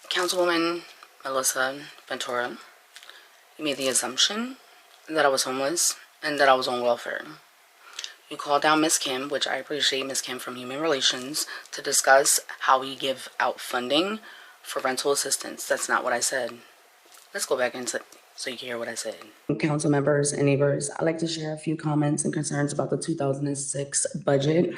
Councilwoman Melissa Ventura, you made the assumption that I was homeless and that I was on welfare. You called down Miss Kim, which I appreciate, Miss Kim from Human Relations, to discuss how we give out funding for rental assistance. That's not what I said. Let's go back into so you can hear what I said. Council members and neighbors, I'd like to share a few comments and concerns about the 2006 budget.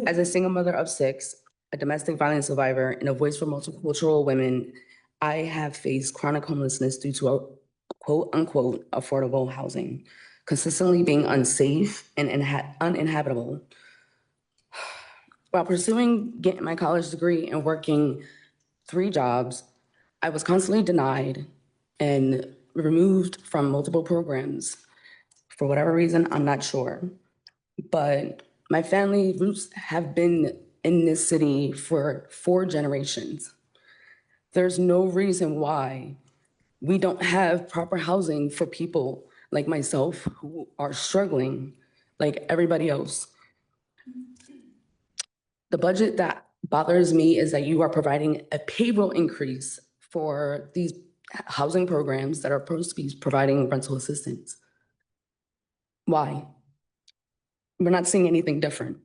As a single mother of 6, a domestic violence survivor, and a voice for multicultural women, I have faced chronic homelessness due to a quote-unquote affordable housing, consistently being unsafe and uninhabitable. While getting my college degree and working 3 jobs, I was constantly denied and removed from multiple programs. For whatever reason, I'm not sure. But my family roots have been in this city for 4 generations. There's no reason why we don't have proper housing for people like myself who are struggling like everybody else. The budget that bothers me is that you are providing a payroll increase for these housing programs that are supposed to be providing rental assistance. Why? We're not seeing anything different.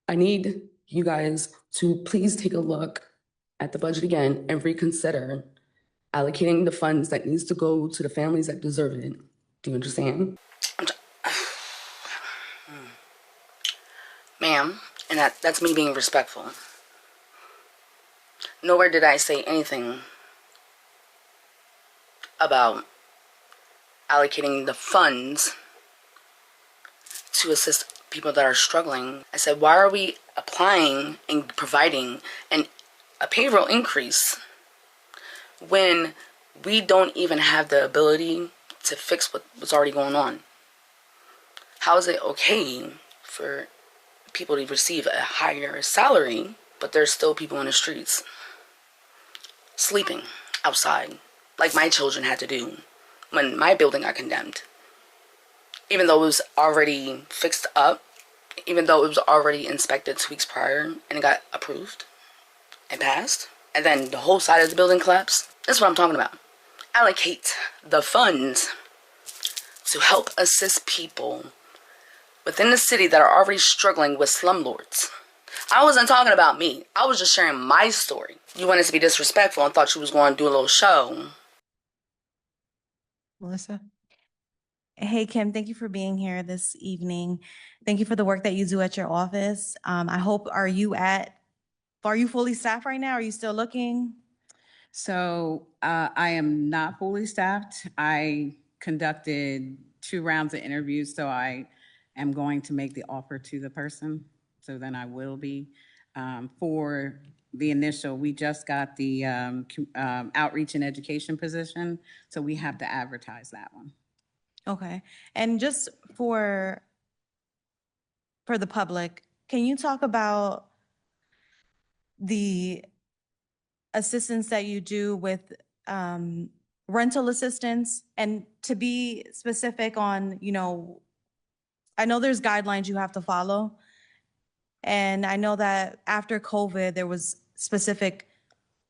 I need you guys to please take a look at the budget again and reconsider allocating the funds that needs to go to the families that deserve it. Do you understand? Ma'am, and that's me being respectful. Nowhere did I say anything about allocating the funds to assist people that are struggling. I said, why are we applying and providing a payroll increase when we don't even have the ability to fix what's already going on? How is it okay for people to receive a higher salary, but there's still people in the streets sleeping outside, like my children had to do when my building got condemned? Even though it was already fixed up, even though it was already inspected 2 weeks prior and it got approved and passed, and then the whole side of the building collapsed. That's what I'm talking about. Allocate the funds to help assist people within the city that are already struggling with slumlords. I wasn't talking about me. I was just sharing my story. You wanted to be disrespectful and thought you was going to do a little show. Melissa? Hey, Kim, thank you for being here this evening. Thank you for the work that you do at your office. I hope, are you fully staffed right now? Are you still looking? So I am not fully staffed. I conducted 2 rounds of interviews, so I am going to make the offer to the person. So then I will be. For the initial, we just got the outreach and education position, so we have to advertise that one. Okay. And just for the public, can you talk about the assistance that you do with rental assistance, and to be specific on, I know there's guidelines you have to follow. And I know that after COVID, there was specific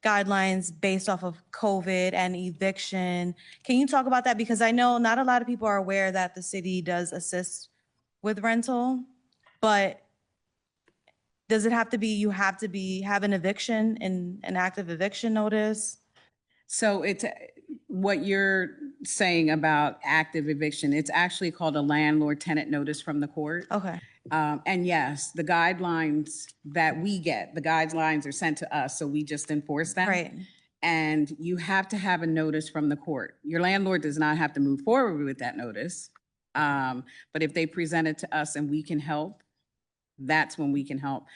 guidelines based off of COVID and eviction. Can you talk about that? Because I know not a lot of people are aware that the city does assist with rental, but does it have to be, you have to have an eviction and an active eviction notice? So it's what you're saying about active eviction. It's actually called a landlord tenant notice from the court. Okay. And yes, the guidelines that we get, the guidelines are sent to us, so we just enforce them. Right. And you have to have a notice from the court. Your landlord does not have to move forward with that notice. But if they present it to us and we can help, that's when we can help.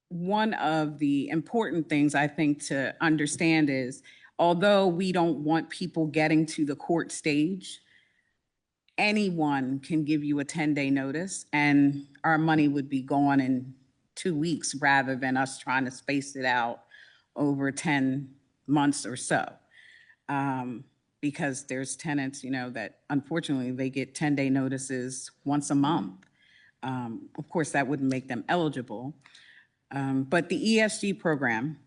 One of the important things I think to understand is, although we don't want people getting to the court stage, anyone can give you a 10-day notice and our money would be gone in 2 weeks rather than us trying to space it out over 10 months or so. Because there's tenants, that unfortunately they get 10-day notices once a month. Of course, that wouldn't make them eligible. But the ESG program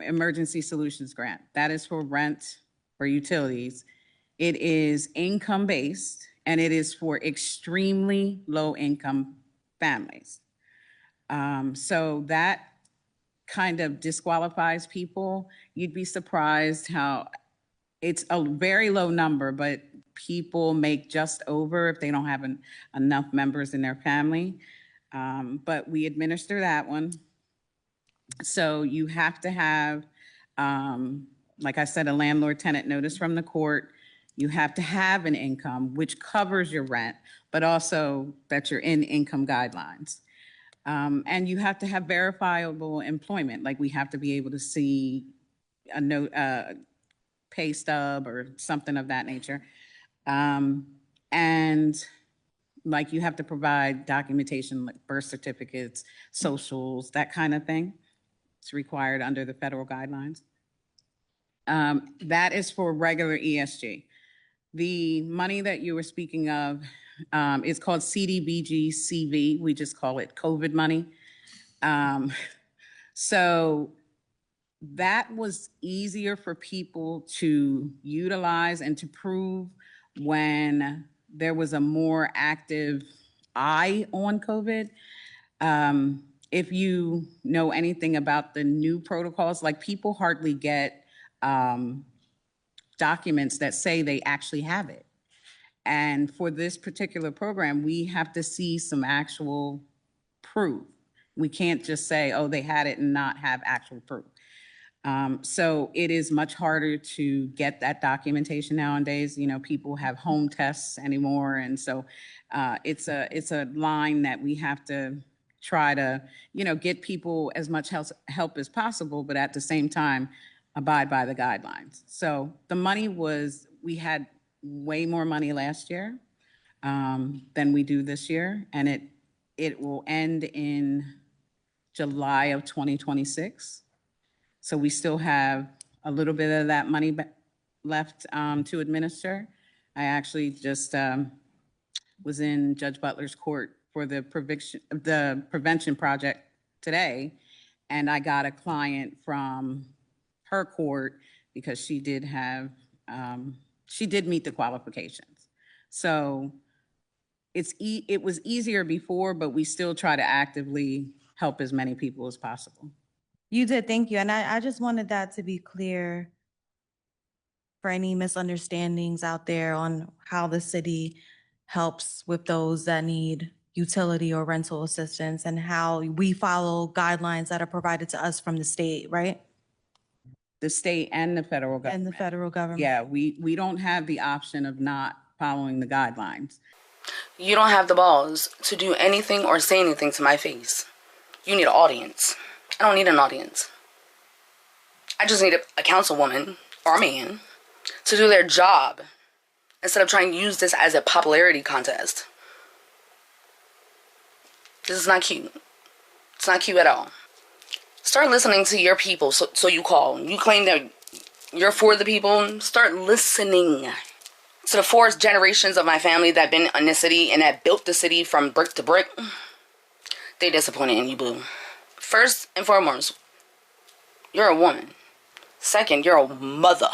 emergency solutions grant. That is for rent or utilities. It is income-based, and it is for extremely low-income families. So that kind of disqualifies people. You'd be surprised how it's a very low number, but people make just over if they don't have enough members in their family. But we administer that one. So you have to have, like I said, a landlord-tenant notice from the court. You have to have an income which covers your rent, but also that you're in income guidelines. And you have to have verifiable employment, like we have to be able to see a note, pay stub or something of that nature. And like you have to provide documentation like birth certificates, socials, that kind of thing. It's required under the federal guidelines. That is for regular ESG. The money that you were speaking of is called CDBG CV. We just call it COVID money. So that was easier for people to utilize and to prove when there was a more active eye on COVID. If you know anything about the new protocols, like people hardly get documents that say they actually have it. And for this particular program, we have to see some actual proof. We can't just say, oh, they had it and not have actual proof. So it is much harder to get that documentation nowadays. You know, people have home tests anymore. And so it's a line that we have to try to, you know, get people as much help as possible, but at the same time, abide by the guidelines. So the money we had way more money last year than we do this year. And it will end in July of 2026. So we still have a little bit of that money left to administer. I actually just was in Judge Butler's court for the prevention project today, and I got a client from her court because she did meet the qualifications. So it was easier before, but we still try to actively help as many people as possible. You did, thank you. And I just wanted that to be clear for any misunderstandings out there on how the city helps with those that need utility or rental assistance and how we follow guidelines that are provided to us from the state, right? The state and the federal government. And the federal government. Yeah, we don't have the option of not following the guidelines. You don't have the balls to do anything or say anything to my face. You need an audience. I don't need an audience. I just need a councilwoman or a man to do their job instead of trying to use this as a popularity contest. This is not cute. It's not cute at all. Start listening to your people, so you call. You claim that you're for the people. Start listening to the 4 generations of my family that been in this city and that built the city from brick to brick. They disappointed in you, boo. First and foremost, you're a woman. Second, you're a mother.